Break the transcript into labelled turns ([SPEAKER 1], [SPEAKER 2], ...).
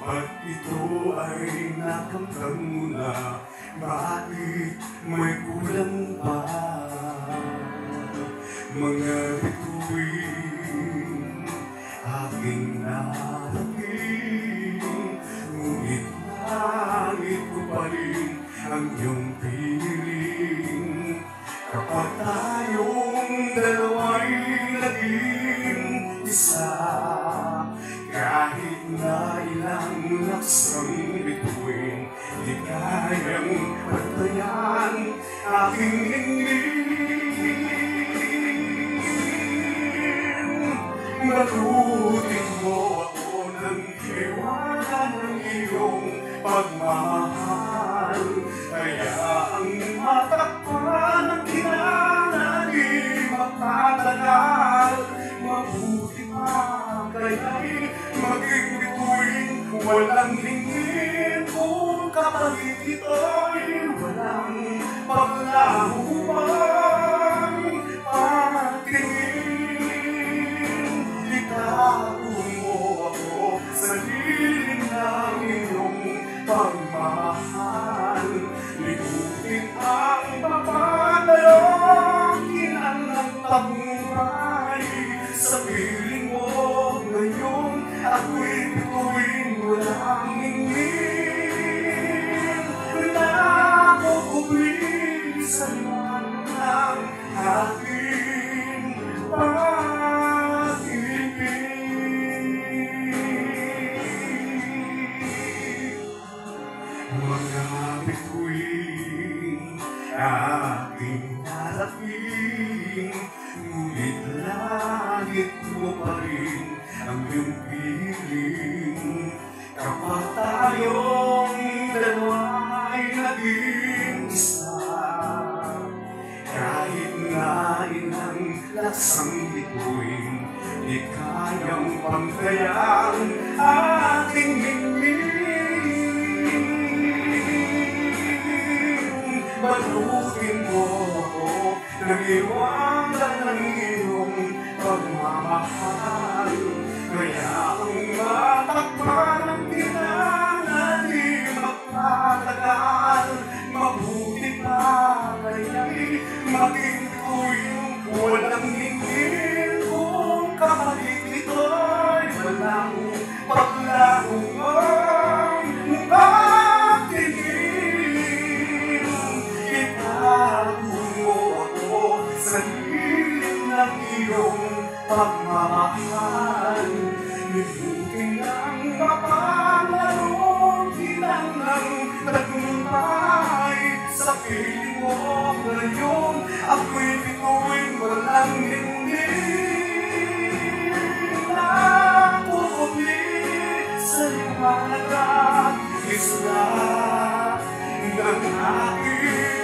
[SPEAKER 1] At ito ay nakamtan mo na, bakit may kulang pa? Mga bituin aking narating, ngunit langit ko pa rin ang iyong piling. Kapag tayong dalawa'y naging isa, kahit na ilang laksang bituin, di kayang pagtayan aking hingin. Malutin mo ako ng iwanan ng iyong pagmamahal, kaya ang matakpan ng kinana di magtatagal. Mabuti pa kaya'y maging bituin, walang hingin kung kapalit ito'y walang paglahuman. Patingin, itago mo ako sa lilim ng iyong pagmamahal. Libutin ang papadalong kinang tagumpay. Sa piling mo ngayon, ako'y bituin, walang hingin. Nakukubli sa liwanag ng aking pag-ibig. Mga bituin aking narating, ngunit langit mo pa rin ang iyong piling. Kapag tayong dalawa'y naging isa, kahit na ilang laksang bituin, di kayang pangkayang ating hingin. Balutin mo ako ng iwanan ng iyong pagmamahal, kaya ang matakpan ng kinana di magtatagal. Mabuti pa kaya'y maging bituin, walang hingin kung kapalit ito'y walang paglahungan. Patingin, itago mo ako sa lilim ng iyong pagmamahal. Libutin ang mapalarong kinang ng tagumpay. Sa piling mo ngayon, ako'y bituin, walang hingin. Nakukubli sa liwanag at isla ng aking